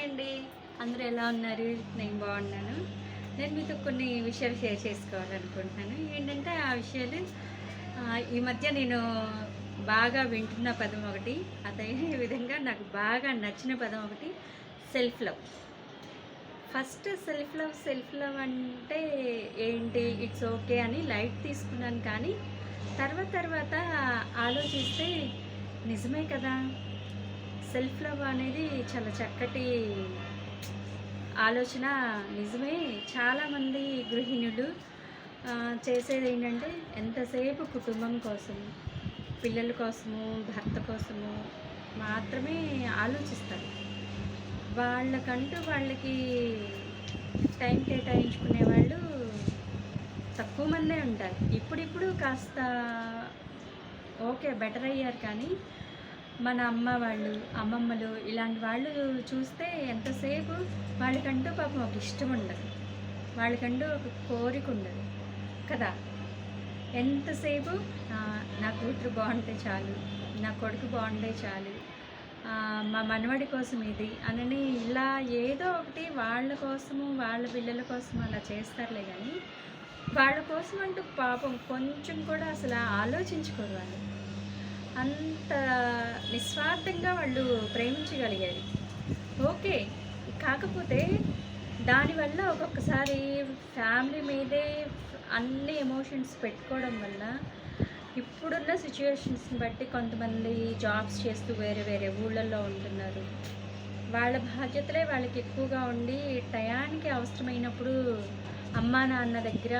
అండి. అందరూ ఎలా ఉన్నారు? నేను బాగున్నాను. నేను మీతో కొన్ని విషయాలు షేర్ చేసుకోవాలనుకుంటున్నాను. ఏంటంటే ఆ విషయాలు ఈ మధ్య నేను బాగా వింటున్న పదం ఒకటి, అదే విధంగా నాకు బాగా నచ్చిన పదం ఒకటి, self love. First self love అంటే ఏంటి? ఇట్స్ ఓకే అని లైట్ తీసుకున్నాను. కానీ తర్వాత ఆలోచిస్తే నిజమే కదా! సెల్ఫ్ లవ్ అనేది చాలా చక్కటి ఆలోచన. నిజమే. చాలామంది గృహిణులు చేసేది ఏంటంటే ఎంతసేపు కుటుంబం కోసం, పిల్లల కోసము, భర్త కోసము మాత్రమే ఆలోచిస్తారు. వాళ్ళకి టైం కేటాయించుకునే వాళ్ళు తక్కువ మందే ఉంటారు. ఇప్పుడిప్పుడు కాస్త ఓకే, బెటర్ అయ్యారు. కానీ మన అమ్మ వాళ్ళు, అమ్మమ్మలు ఇలాంటి వాళ్ళు చూస్తే ఎంతసేపు వాళ్ళకంటూ పాపం ఒక ఇష్టం ఉండదు, వాళ్ళకంటూ ఒక కోరిక ఉండదు కదా. ఎంతసేపు నా కూతురు బాగుంటే చాలు, నా కొడుకు బాగుంటే చాలు, మా మనవడి కోసం ఇది అనని ఇలా ఏదో ఒకటి వాళ్ళ కోసము, వాళ్ళ పిల్లల కోసం అలా చేస్తారులే. కానీ వాళ్ళ కోసం అంటూ పాపం కొంచెం కూడా అసలు ఆలోచించుకోరు. వాళ్ళు అంత నిస్వార్థంగా వాళ్ళు ప్రేమించగలిగారు. ఓకే. కాకపోతే దానివల్ల ఒక్కొక్కసారి ఫ్యామిలీ మీదే అన్ని ఎమోషన్స్ పెట్టుకోవడం వల్ల ఇప్పుడున్న సిచ్యువేషన్స్ని బట్టి కొంతమంది జాబ్స్ చేస్తూ వేరే వేరే ఊళ్ళల్లో ఉంటున్నారు. వాళ్ళ బాధ్యతలే వాళ్ళకి ఎక్కువగా ఉండి టయానికి అవసరమైనప్పుడు అమ్మా నాన్న దగ్గర,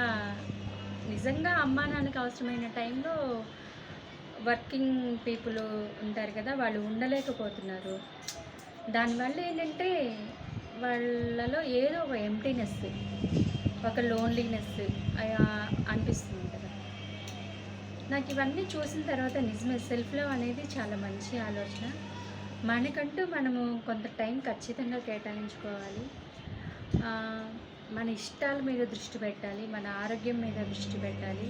నిజంగా అమ్మా నాన్నకి అవసరమైన టైంలో వర్కింగ్ పీపుల్ ఉంటారు కదా, వాళ్ళు ఉండలేకపోతున్నారు. దానివల్ల ఏంటంటే వాళ్ళలో ఏదో ఒక ఎంప్టీనెస్, ఒక లోన్లీనెస్ అనిపిస్తుంది కదా. నాకు ఇవన్నీ చూసిన తర్వాత నిజమే, సెల్ఫ్ లవ్ అనేది చాలా మంచి ఆలోచన. మనకంటూ మనము కొంత టైం ఖచ్చితంగా కేటాయించుకోవాలి. మన ఇష్టాల మీద దృష్టి పెట్టాలి, మన ఆరోగ్యం మీద దృష్టి పెట్టాలి,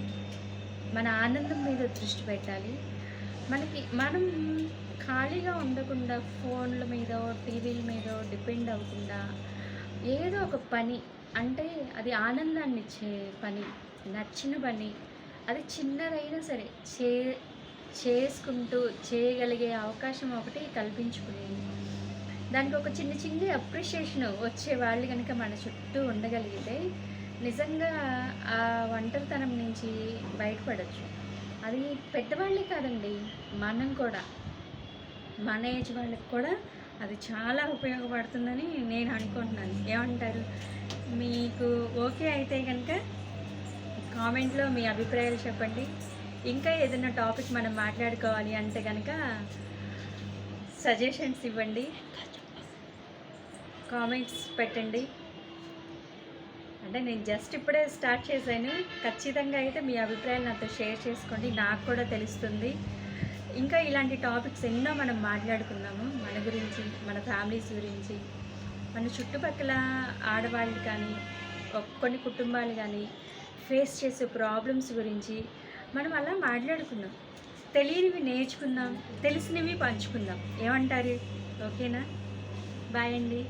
మన ఆనందం మీద దృష్టి పెట్టాలి. మనం ఖాళీగా ఉండకుండా ఫోన్ల మీద, టీవీల మీద డిపెండ్ అవ్వకుండా ఏదో ఒక పని, అంటే అది ఆనందాన్ని ఇచ్చే పని, నచ్చిన పని, అది చిన్నదైనా సరే చేసుకుంటూ చేయగలిగే అవకాశం ఒకటి కల్పించుకుని దానికి ఒక చిన్న అప్రిషియేషన్ వచ్చే వాళ్ళు కనుక మన చుట్టూ ఉండగలిగితే నిజంగా ఆ ఒంటరితనం నుంచి బయటపడచ్చు. అది పెద్దవాళ్ళే కాదండి, మనం కూడా, మన ఏజ్ వాళ్ళకి కూడా అది చాలా ఉపయోగపడుతుందని నేను అనుకుంటున్నాను. ఏమంటారు? మీకు ఓకే అయితే కనుక కామెంట్లో మీ అభిప్రాయాలు చెప్పండి. ఇంకా ఏదైనా టాపిక్ మనం మాట్లాడుకోవాలి అంటే కనుక సజెషన్స్ ఇవ్వండి, కామెంట్స్ పెట్టండి. అంటే నేను జస్ట్ ఇప్పుడే స్టార్ట్ చేశాను. ఖచ్చితంగా అయితే మీ అభిప్రాయాలు నాతో షేర్ చేసుకోండి, నాకు కూడా తెలుస్తుంది. ఇంకా ఇలాంటి టాపిక్స్ ఎన్నో మనం మాట్లాడుకున్నాము, మన గురించి, మన ఫ్యామిలీస్ గురించి, మన చుట్టుపక్కల ఆడవాళ్ళు కానీ, కొన్ని కుటుంబాలు కానీ ఫేస్ చేసే ప్రాబ్లమ్స్ గురించి మనం అలా మాట్లాడుకుందాం. తెలియనివి నేర్చుకుందాం, తెలిసినవి పంచుకుందాం. ఏమంటారు? ఓకేనా? బాయ్ అండి.